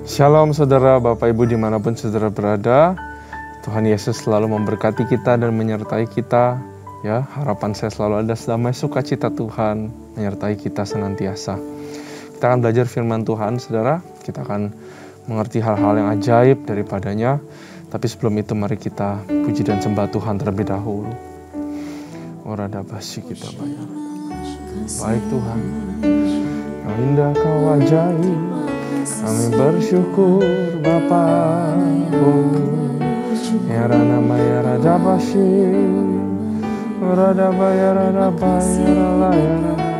Shalom saudara, Bapak Ibu dimanapun saudara berada. Tuhan Yesus selalu memberkati kita dan menyertai kita. Ya, harapan saya selalu ada damai sukacita Tuhan menyertai kita senantiasa. Kita akan belajar firman Tuhan saudara. Kita akan mengerti hal-hal yang ajaib daripadanya. Tapi sebelum itu mari kita puji dan sembah Tuhan terlebih dahulu. Oradabasi kita bayar. Baik Tuhan, Kau indah, Kau ajaib. Kami bersyukur Bapa. Ya Rana Maya Rada Bashi, Rada Baya Rada Baya Rala Ya Rada.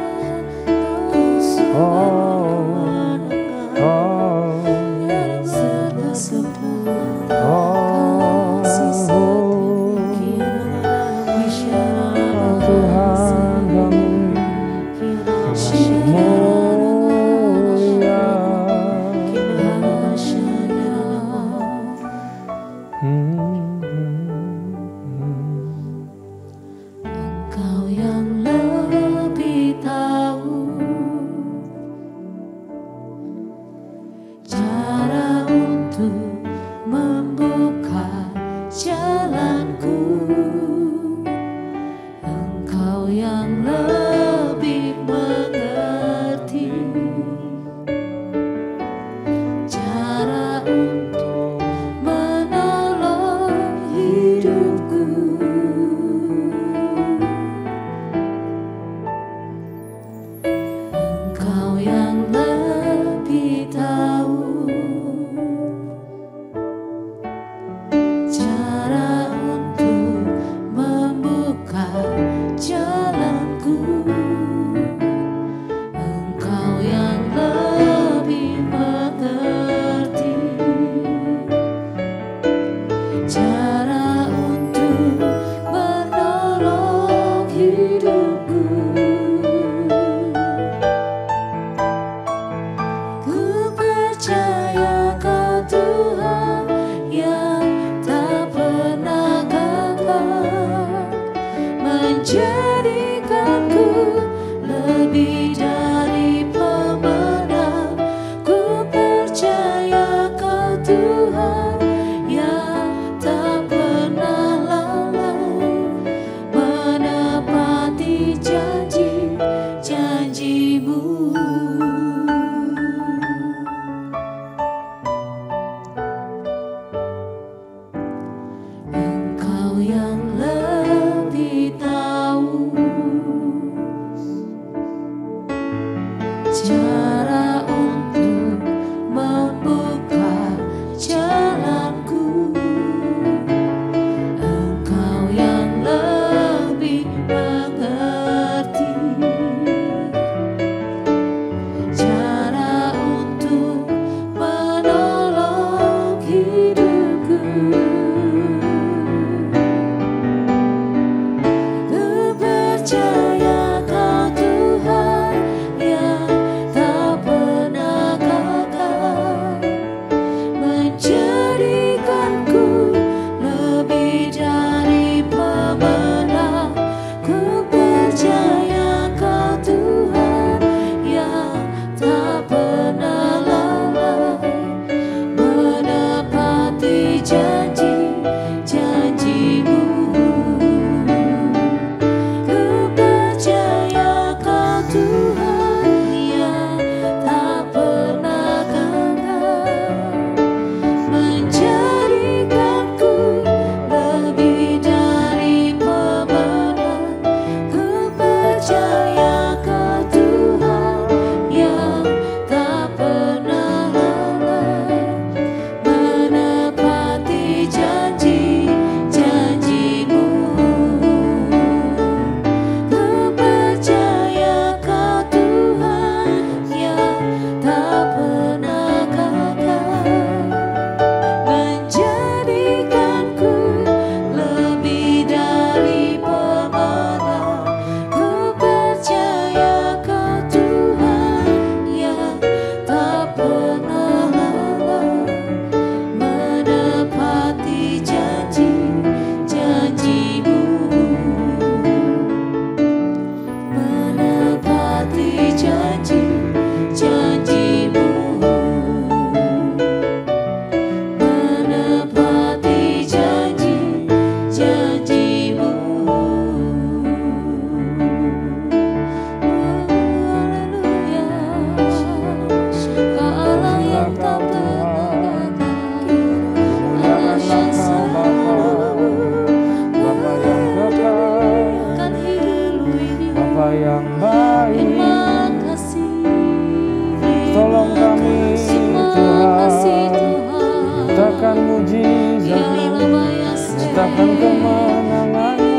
Nyatakan kemenangan-Mu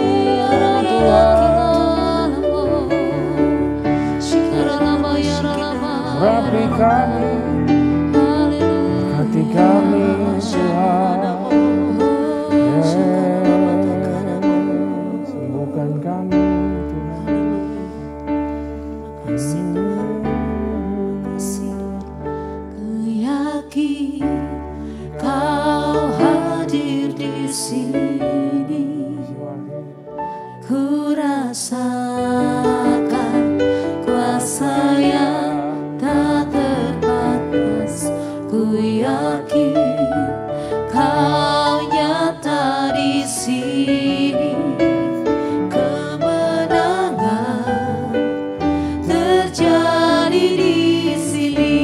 Tuhan. Urapi kami, berkati kami Tuhan. Sembuhkan kami Tuhan. Ku yakin Kau hadir di sini. Ku rasakan kuasa yang tak terbatas. Ku yakin Kau nyata di sini. Kemenangan terjadi di sini.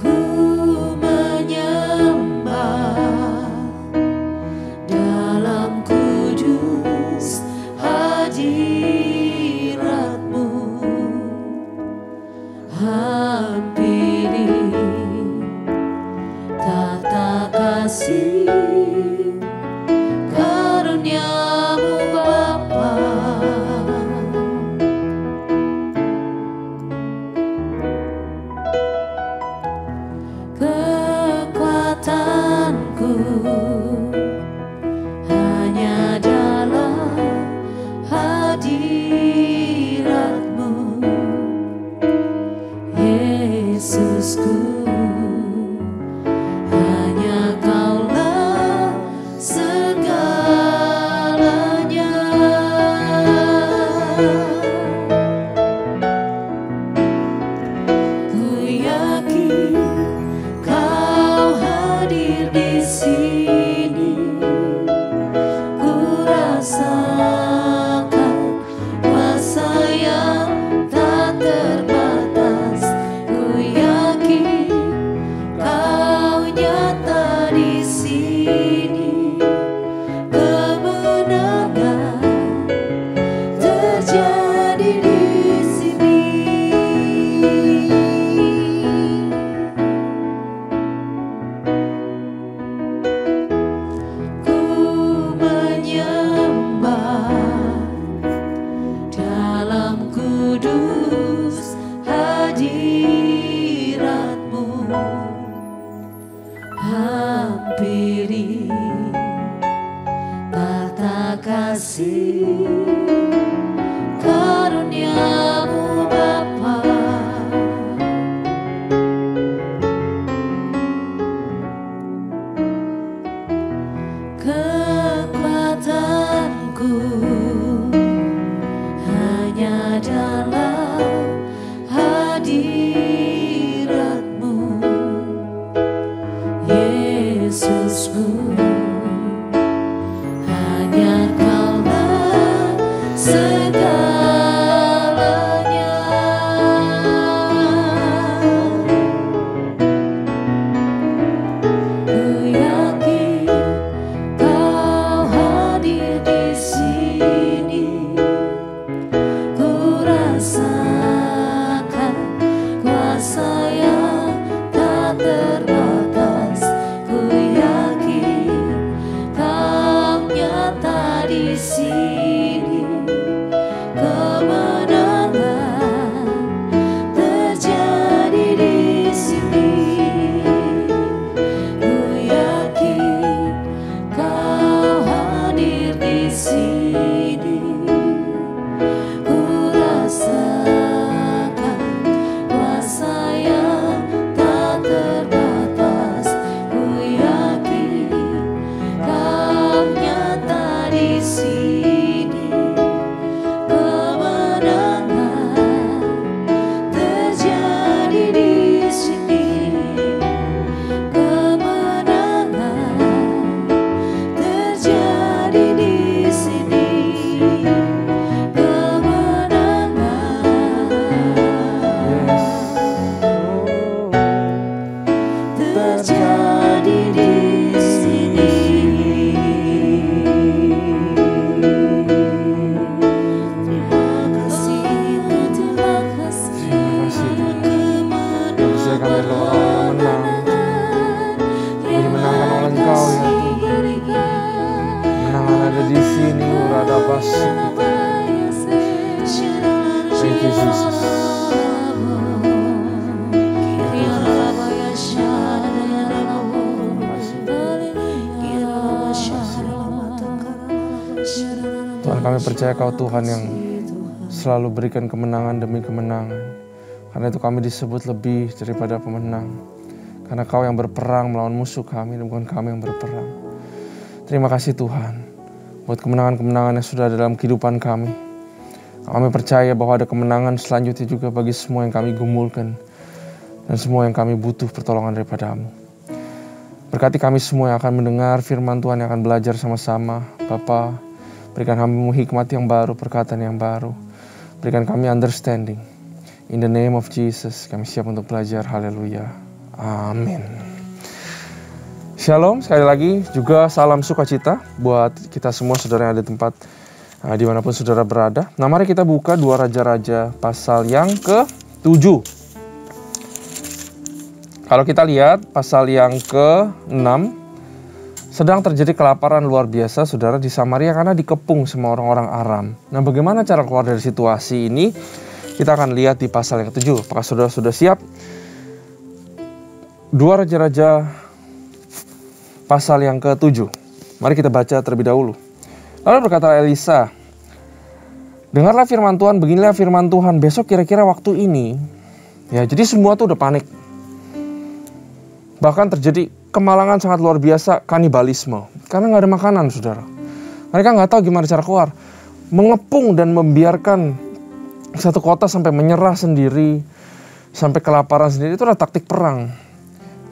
Ku menyembah dalam kudus hadirat-Mu. Hampiri tata kasih karunia-Mu Bapa. Kekuatanku hanya dalam hadirat-Mu, Yesusku. Hanya Kaulah segalanya. Ku yakin Kau hadir di sini. Ku rasakan kuasa yang tak terbatas. Ku yakin Kau nyata di sini. Kemenangan terjadi di sini. Ku menyembah dalam kudus hadirat-Mu. Hampiri tata kasih karunia-Mu Bapa. Kekuatanku hanya dalam hadirat-Mu, Yesusku. Hanya Kaulah segalanya. Ku yakin Kau hadir di sini. Ku rasakan kuasa yang tak terbatas. Ku yakin Kau nyata di sini. Kemenangan terjadi di sini. Ku yakin Kau hadir di sini. Ku rasakan kuasa yang tak terbatas. Ku yakin Kau nyata di sini. percaya Kau Tuhan yang selalu berikan kemenangan demi kemenangan. Karena itu kami disebut lebih daripada pemenang. Karena Kau yang berperang melawan musuh kami dan bukan kami yang berperang. Terima kasih Tuhan buat kemenangan-kemenangan yang sudah ada dalam kehidupan kami. Kami percaya bahwa ada kemenangan selanjutnya juga bagi semua yang kami gumulkan. Dan semua yang kami butuh pertolongan daripada-Mu. Berkati kami semua yang akan mendengar firman Tuhan, yang akan belajar sama-sama. Bapa, berikan kami hikmat yang baru, perkataan yang baru. Berikan kami understanding. In the name of Jesus, kami siap untuk belajar. Haleluya. Amin. Shalom, sekali lagi juga salam sukacita buat kita semua saudara yang ada di tempat dimanapun saudara berada. Nah, mari kita buka 2 Raja-Raja pasal yang ke-7. Kalau kita lihat pasal yang ke-6, sedang terjadi kelaparan luar biasa saudara di Samaria karena dikepung sama orang-orang Aram. Nah, bagaimana cara keluar dari situasi ini? Kita akan lihat di pasal yang ke-7. Apakah saudara sudah siap? 2 Raja-Raja pasal yang ke-7. Mari kita baca terlebih dahulu. Lalu berkata Elisa, dengarlah firman Tuhan, beginilah firman Tuhan, besok kira-kira waktu ini. Ya, jadi semua tuh udah panik. Bahkan terjadi kemalangan sangat luar biasa, kanibalisme. Karena nggak ada makanan, saudara. Mereka nggak tahu gimana cara keluar. Mengepung dan membiarkan satu kota sampai menyerah sendiri, sampai kelaparan sendiri, itu adalah taktik perang.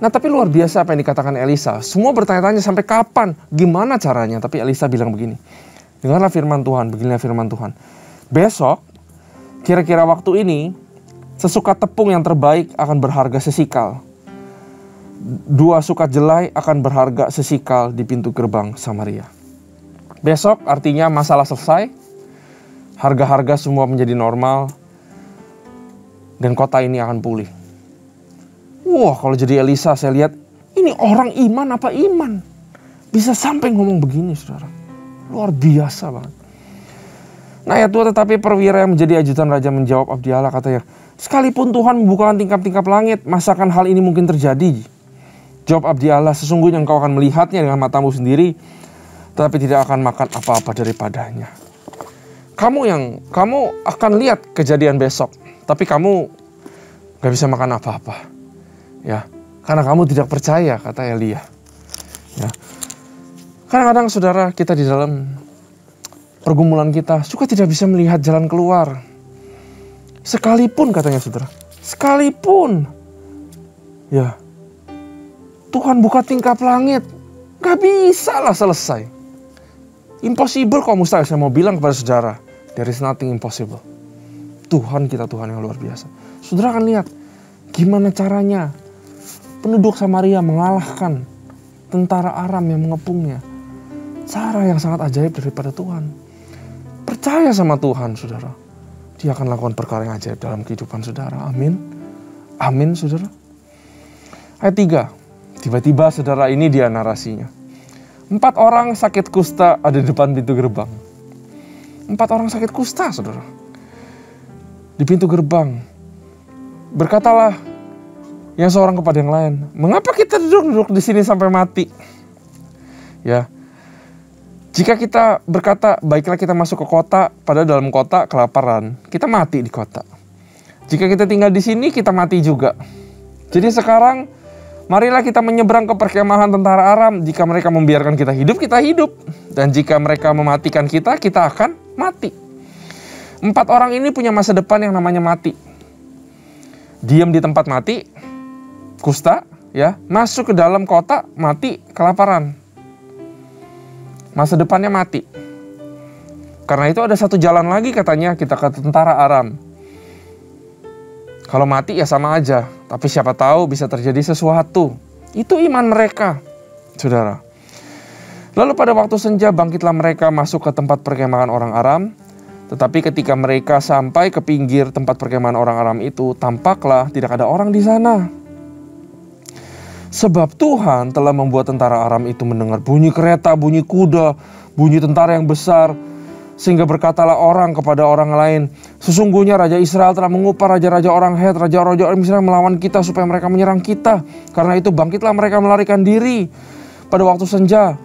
Nah, tapi luar biasa apa yang dikatakan Elisa. Semua bertanya-tanya sampai kapan, gimana caranya. Tapi Elisa bilang begini, dengarlah firman Tuhan, beginilah firman Tuhan. Besok, kira-kira waktu ini, sesukat tepung yang terbaik akan berharga sesikal. 2 sukat jelai akan berharga sesikal di pintu gerbang Samaria. Besok artinya masalah selesai. Harga-harga semua menjadi normal. Dan kota ini akan pulih. Wah, kalau jadi Elisa saya lihat, ini orang iman apa iman? Bisa sampai ngomong begini, saudara. Luar biasa banget. Nah, ayat 2, tetapi perwira yang menjadi ajutan raja menjawab abdi Allah, katanya, sekalipun Tuhan membukakan tingkap-tingkap langit, masakan hal ini mungkin terjadi? Jawab abdi Allah, sesungguhnya engkau akan melihatnya dengan matamu sendiri, tetapi tidak akan makan apa-apa daripadanya. Kamu akan lihat kejadian besok, tapi kamu gak bisa makan apa-apa. Ya, karena kamu tidak percaya, kata Elia. Ya. Kadang-kadang saudara, kita di dalam pergumulan kita suka tidak bisa melihat jalan keluar. Sekalipun, katanya saudara, sekalipun ya Tuhan buka tingkap langit, gak bisa lah selesai. Impossible kok mustahil. Saya mau bilang kepada saudara, there is nothing impossible. Tuhan kita Tuhan yang luar biasa. Saudara akan lihat gimana caranya penduduk Samaria mengalahkan tentara Aram yang mengepungnya. Cara yang sangat ajaib daripada Tuhan. Percaya sama Tuhan, saudara. Dia akan lakukan perkara yang ajaib dalam kehidupan saudara. Amin. Amin, saudara. Ayat 3. Tiba-tiba, saudara, ini dia narasinya. 4 orang sakit kusta ada di depan pintu gerbang. 4 orang sakit kusta, saudara. Di pintu gerbang. Berkatalah yang seorang kepada yang lain, mengapa kita duduk-duduk di sini sampai mati? Ya, jika kita berkata, baiklah kita masuk ke kota, padahal dalam kota kelaparan, kita mati di kota. Jika kita tinggal di sini, kita mati juga. Jadi sekarang, marilah kita menyeberang ke perkemahan tentara Aram. Jika mereka membiarkan kita hidup, kita hidup. Dan jika mereka mematikan kita, kita akan mati. 4 orang ini punya masa depan yang namanya mati. Diam di tempat mati, kusta, ya, masuk ke dalam kota, mati, kelaparan. Masa depannya mati. Karena itu ada satu jalan lagi katanya, kita ke tentara Aram. Kalau mati ya sama aja, tapi siapa tahu bisa terjadi sesuatu. Itu iman mereka, saudara. Lalu pada waktu senja bangkitlah mereka masuk ke tempat perkemahan orang Aram. Tetapi ketika mereka sampai ke pinggir tempat perkemahan orang Aram itu, tampaklah tidak ada orang di sana. Sebab Tuhan telah membuat tentara Aram itu mendengar bunyi kereta, bunyi kuda, bunyi tentara yang besar. Sehingga berkatalah orang kepada orang lain, sesungguhnya Raja Israel telah mengupah raja-raja orang Het, raja-raja orang Israel melawan kita supaya mereka menyerang kita. Karena itu bangkitlah mereka melarikan diri pada waktu senja.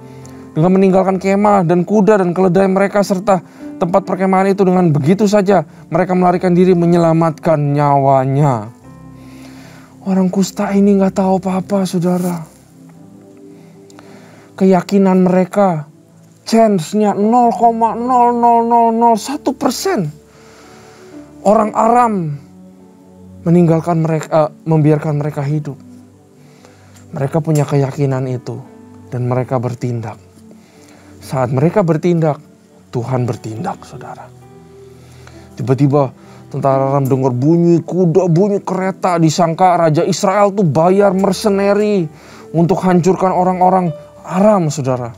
Dengan meninggalkan kemah dan kuda dan keledai mereka serta tempat perkemahan itu, dengan begitu saja mereka melarikan diri menyelamatkan nyawanya. Orang kusta ini gak tahu apa-apa, saudara. Keyakinan mereka, chance-nya 0,00001%. Orang Aram meninggalkan mereka, membiarkan mereka hidup. Mereka punya keyakinan itu dan mereka bertindak. Saat mereka bertindak, Tuhan bertindak, saudara. Tiba-tiba tentara Aram dengar bunyi kuda, bunyi kereta. Disangka Raja Israel tuh bayar mercenary untuk hancurkan orang-orang Aram, saudara.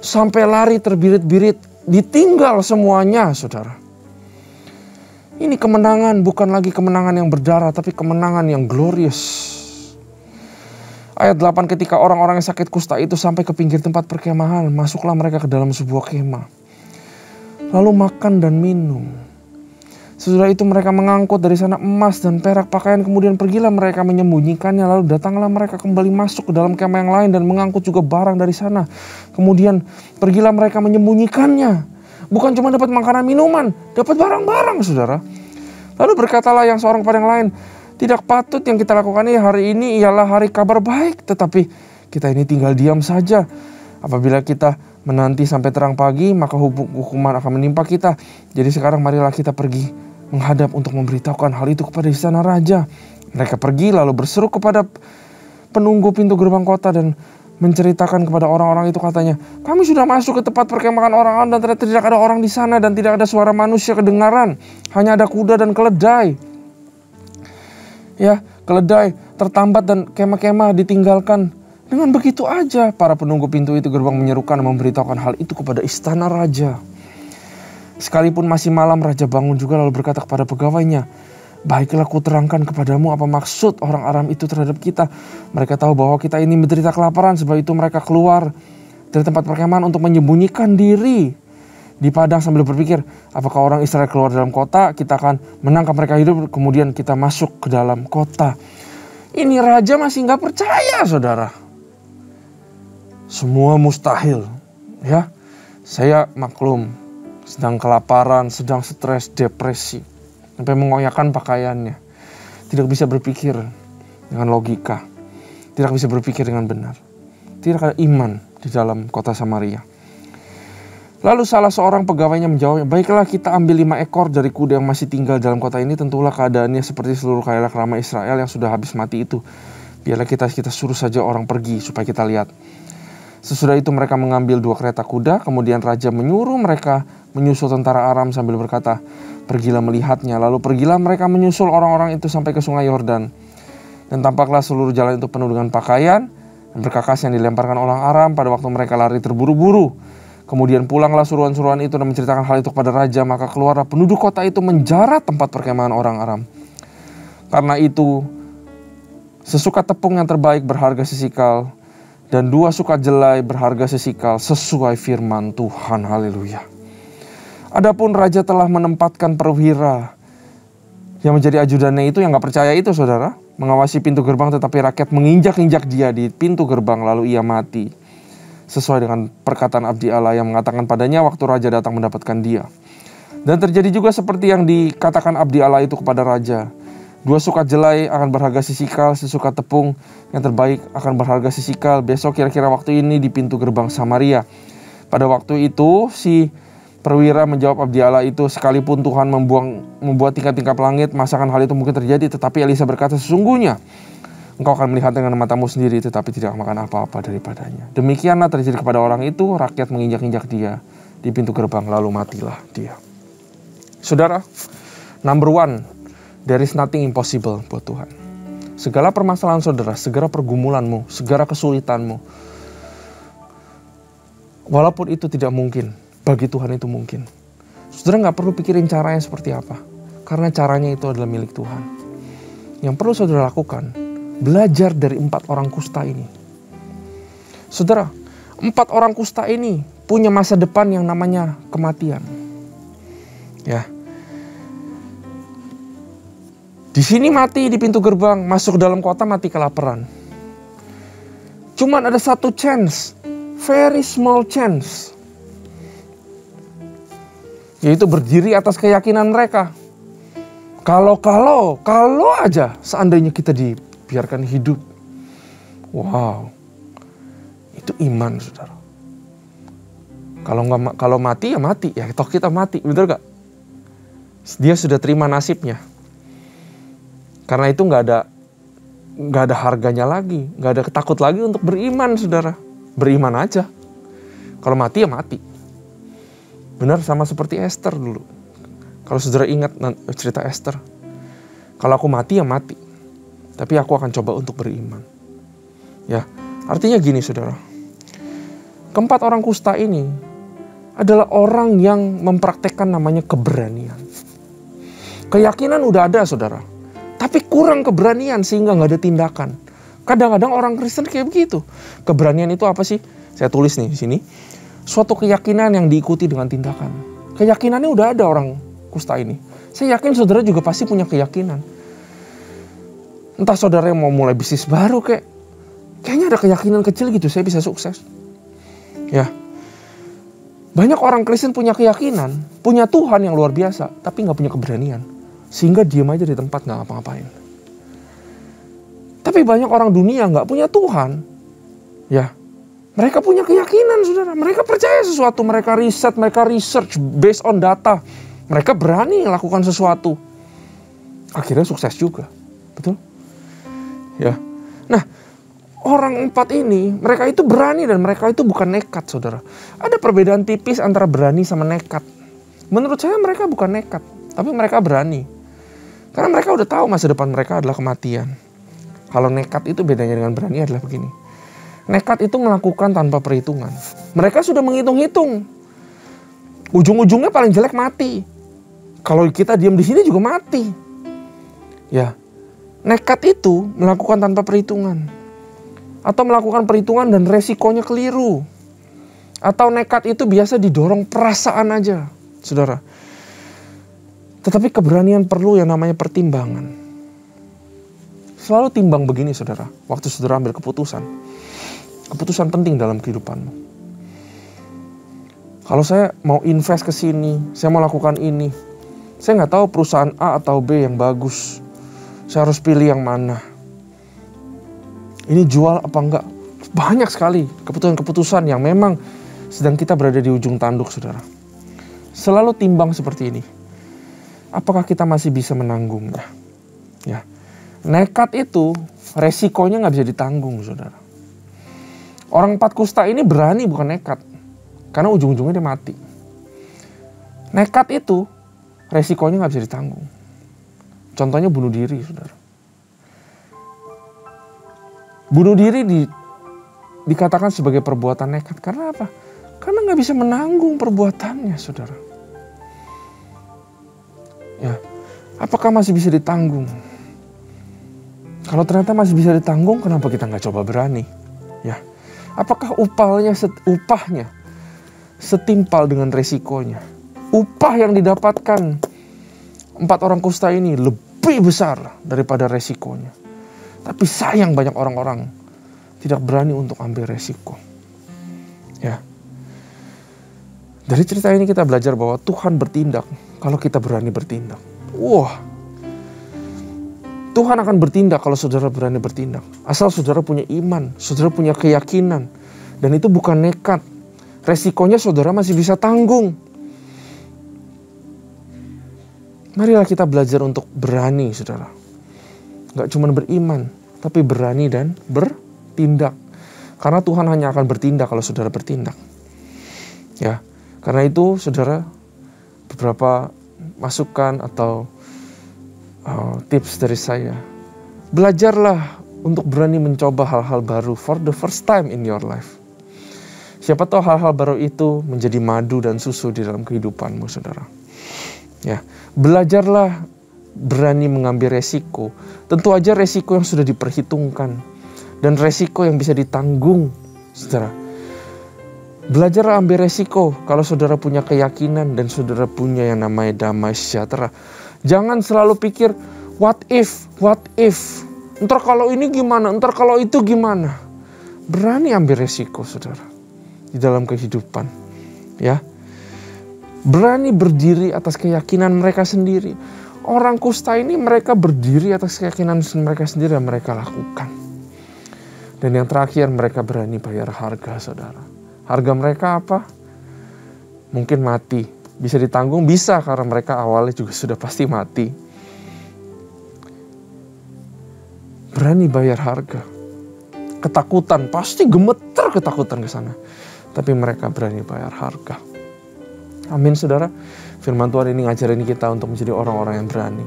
Sampai lari terbirit-birit, ditinggal semuanya, saudara. Ini kemenangan bukan lagi kemenangan yang berdarah, tapi kemenangan yang glorious. Ayat 8, ketika orang-orang yang sakit kusta itu sampai ke pinggir tempat perkemahan, masuklah mereka ke dalam sebuah kemah. Lalu makan dan minum. Sesudah itu mereka mengangkut dari sana emas dan perak pakaian, kemudian pergilah mereka menyembunyikannya. Lalu datanglah mereka kembali masuk ke dalam kemah yang lain dan mengangkut juga barang dari sana. Kemudian pergilah mereka menyembunyikannya. Bukan cuma dapat makanan minuman, dapat barang-barang, saudara. Lalu berkatalah yang seorang kepada yang lain, tidak patut yang kita lakukan ini, hari ini ialah hari kabar baik, tetapi kita ini tinggal diam saja. Apabila kita menanti sampai terang pagi, maka hukuman akan menimpa kita. Jadi sekarang marilah kita pergi menghadap untuk memberitahukan hal itu kepada istana raja. Mereka pergi lalu berseru kepada penunggu pintu gerbang kota dan menceritakan kepada orang-orang itu, katanya, kami sudah masuk ke tempat perkemahan orang-orang dan ternyata tidak ada orang di sana dan tidak ada suara manusia kedengaran, hanya ada kuda dan keledai. Ya, keledai tertambat dan kemah-kemah ditinggalkan. Dengan begitu aja para penunggu pintu itu gerbang menyerukan dan memberitahukan hal itu kepada istana raja. Sekalipun masih malam, raja bangun juga lalu berkata kepada pegawainya, baiklah ku terangkan kepadamu apa maksud orang Aram itu terhadap kita. Mereka tahu bahwa kita ini menderita kelaparan, sebab itu mereka keluar dari tempat perkemahan untuk menyembunyikan diri di padang sambil berpikir, apakah orang Israel keluar dalam kota, kita akan menangkap mereka hidup, kemudian kita masuk ke dalam kota. Ini raja masih gak percaya, saudara. Semua mustahil, ya. Saya maklum, sedang kelaparan, sedang stres, depresi, sampai mengoyakkan pakaiannya. Tidak bisa berpikir dengan logika, tidak bisa berpikir dengan benar. Tidak ada iman di dalam kota Samaria. Lalu salah seorang pegawainya menjawab, baiklah kita ambil 5 ekor dari kuda yang masih tinggal dalam kota ini. Tentulah keadaannya seperti seluruh kayak ramai Israel yang sudah habis mati itu. Biarlah kita suruh saja orang pergi supaya kita lihat. Sesudah itu mereka mengambil 2 kereta kuda. Kemudian raja menyuruh mereka menyusul tentara Aram sambil berkata, pergilah melihatnya. Lalu pergilah mereka menyusul orang-orang itu sampai ke sungai Yordan. Dan tampaklah seluruh jalan itu penuh dengan pakaian dan berkakas yang dilemparkan orang Aram pada waktu mereka lari terburu-buru. Kemudian pulanglah suruhan-suruhan itu dan menceritakan hal itu kepada raja. Maka keluarlah penduduk kota itu menjarat tempat perkemahan orang Aram. Karena itu sesukat tepung yang terbaik berharga sesikal, dan 2 sukat jelai berharga sesikal sesuai firman Tuhan. Haleluya. Adapun raja telah menempatkan perwira yang menjadi ajudannya itu yang gak percaya itu, saudara, mengawasi pintu gerbang, tetapi rakyat menginjak-injak dia di pintu gerbang lalu ia mati. Sesuai dengan perkataan abdi Allah yang mengatakan padanya waktu raja datang mendapatkan dia. Dan terjadi juga seperti yang dikatakan abdi Allah itu kepada raja. 2 sukat jelai akan berharga sesikal, sesukat tepung yang terbaik akan berharga sesikal. Besok kira-kira waktu ini di pintu gerbang Samaria. Pada waktu itu si perwira menjawab abdi Allah itu, sekalipun Tuhan membuat tingkap-tingkap langit, masakan hal itu mungkin terjadi. Tetapi Elisa berkata, sesungguhnya engkau akan melihat dengan matamu sendiri, tetapi tidak makan apa-apa daripadanya. Demikianlah terjadi kepada orang itu, rakyat menginjak-injak dia di pintu gerbang, lalu matilah dia. Saudara, number 1, there is nothing impossible buat Tuhan. Segala permasalahan saudara, segala pergumulanmu, segala kesulitanmu, walaupun itu tidak mungkin, bagi Tuhan itu mungkin. Saudara gak perlu pikirin caranya seperti apa, karena caranya itu adalah milik Tuhan. Yang perlu saudara lakukan, belajar dari 4 orang kusta ini. Saudara, 4 orang kusta ini punya masa depan yang namanya kematian. Ya. Di sini mati di pintu gerbang, masuk ke dalam kota mati kelaparan. Cuman ada 1 chance, very small chance. Yaitu berdiri atas keyakinan mereka. Kalau aja seandainya kita dibiarkan hidup. Wow. Itu iman, saudara. Kalau mati ya mati. Ya toh kita mati, betul gak? Dia sudah terima nasibnya. Karena itu nggak ada harganya lagi, nggak ada takut lagi untuk beriman, saudara. Beriman aja. Kalau mati ya mati. Benar, sama seperti Esther dulu. Kalau saudara ingat cerita Esther, kalau aku mati ya mati, tapi aku akan coba untuk beriman. Ya, artinya gini, saudara. Keempat orang kusta ini adalah orang yang mempraktekkan namanya keberanian. Keyakinan udah ada, saudara. Tapi kurang keberanian sehingga nggak ada tindakan. Kadang-kadang orang Kristen kayak begitu. Keberanian itu apa sih? Saya tulis nih di sini. Suatu keyakinan yang diikuti dengan tindakan. Keyakinannya udah ada orang kusta ini. Saya yakin saudara juga pasti punya keyakinan. Entah saudara yang mau mulai bisnis baru kayaknya ada keyakinan kecil gitu, saya bisa sukses. Ya. Banyak orang Kristen punya keyakinan, punya Tuhan yang luar biasa, tapi nggak punya keberanian. Sehingga diam aja di tempat, nggak ngapa-ngapain. Tapi banyak orang dunia nggak punya Tuhan. Ya, mereka punya keyakinan, saudara. Mereka percaya sesuatu, mereka riset, mereka research based on data. Mereka berani melakukan sesuatu. Akhirnya sukses juga, betul? Ya, nah orang 4 ini, mereka itu berani dan mereka itu bukan nekat, saudara. Ada perbedaan tipis antara berani sama nekat. Menurut saya mereka bukan nekat, tapi mereka berani. Karena mereka udah tahu masa depan mereka adalah kematian. Kalau nekat itu bedanya dengan berani adalah begini. Nekat itu melakukan tanpa perhitungan. Mereka sudah menghitung-hitung. Ujung-ujungnya paling jelek mati. Kalau kita diam di sini juga mati. Ya, nekat itu melakukan tanpa perhitungan. Atau melakukan perhitungan dan resikonya keliru. Atau nekat itu biasa didorong perasaan aja, saudara. Tetapi keberanian perlu yang namanya pertimbangan. Selalu timbang begini, saudara. Waktu saudara ambil keputusan. Keputusan penting dalam kehidupanmu. Kalau saya mau invest ke sini, saya mau lakukan ini. Saya nggak tahu perusahaan A atau B yang bagus. Saya harus pilih yang mana. Ini jual apa enggak? Banyak sekali keputusan-keputusan yang memang sedang kita berada di ujung tanduk, saudara. Selalu timbang seperti ini. Apakah kita masih bisa menanggungnya? Ya, nekat itu resikonya nggak bisa ditanggung, saudara. Orang 4 kusta ini berani bukan nekat, karena ujung-ujungnya dia mati. Nekat itu resikonya nggak bisa ditanggung. Contohnya bunuh diri, saudara. Bunuh diri dikatakan sebagai perbuatan nekat. Karena apa? Karena nggak bisa menanggung perbuatannya, saudara. Ya, apakah masih bisa ditanggung? Kalau ternyata masih bisa ditanggung, kenapa kita nggak coba berani? Ya, apakah upahnya setimpal dengan resikonya? Upah yang didapatkan 4 orang kusta ini lebih besar daripada resikonya. Tapi sayang banyak orang-orang tidak berani untuk ambil resiko. Ya. Dari cerita ini kita belajar bahwa Tuhan bertindak kalau kita berani bertindak. Wah. Tuhan akan bertindak kalau saudara berani bertindak. Asal saudara punya iman, saudara punya keyakinan. Dan itu bukan nekat. Resikonya saudara masih bisa tanggung. Marilah kita belajar untuk berani, saudara. Gak cuma beriman, tapi berani dan bertindak. Karena Tuhan hanya akan bertindak kalau saudara bertindak. Ya, karena itu saudara, beberapa masukan atau tips dari saya. Belajarlah untuk berani mencoba hal-hal baru for the first time in your life. Siapa tahu hal-hal baru itu menjadi madu dan susu di dalam kehidupanmu, saudara. Ya, belajarlah berani mengambil resiko. Tentu aja resiko yang sudah diperhitungkan dan resiko yang bisa ditanggung, saudara. Belajarlah ambil resiko kalau saudara punya keyakinan dan saudara punya yang namanya damai sejahtera. Jangan selalu pikir what if. Ntar kalau ini gimana, ntar kalau itu gimana. Berani ambil resiko, saudara. di dalam kehidupan. Ya, berani berdiri atas keyakinan mereka sendiri. Orang kusta ini mereka berdiri atas keyakinan mereka sendiri dan mereka lakukan. Dan yang terakhir, mereka berani bayar harga, saudara. Harga mereka apa? Mungkin mati. Bisa ditanggung? Bisa, karena mereka awalnya juga sudah pasti mati. Berani bayar harga. Ketakutan, pasti gemeter ketakutan ke sana. Tapi mereka berani bayar harga. Amin, saudara. Firman Tuhan ini ngajarin kita untuk menjadi orang-orang yang berani.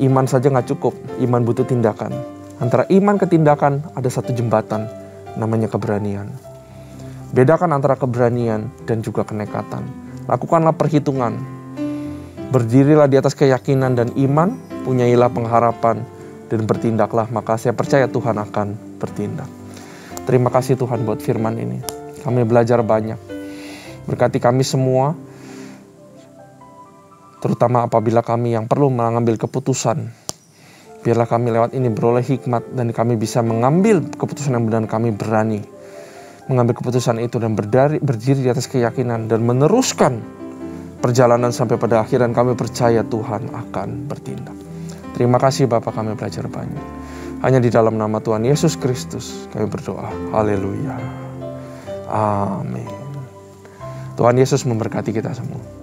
Iman saja gak cukup, iman butuh tindakan. Antara iman ke tindakan ada satu jembatan, namanya keberanian. Bedakan antara keberanian dan juga kenekatan. Lakukanlah perhitungan. Berdirilah di atas keyakinan dan iman, punyailah pengharapan, dan bertindaklah, maka saya percaya Tuhan akan bertindak. Terima kasih Tuhan buat firman ini. Kami belajar banyak. Berkati kami semua, terutama apabila kami yang perlu mengambil keputusan. Biarlah kami lewat ini beroleh hikmat dan kami bisa mengambil keputusan yang benar, kami berani mengambil keputusan itu dan berdiri di atas keyakinan dan meneruskan perjalanan sampai pada akhir, dan kami percaya Tuhan akan bertindak. Terima kasih Bapa, kami belajar banyak. Hanya di dalam nama Tuhan Yesus Kristus kami berdoa. Haleluya. Amin. Tuhan Yesus memberkati kita semua.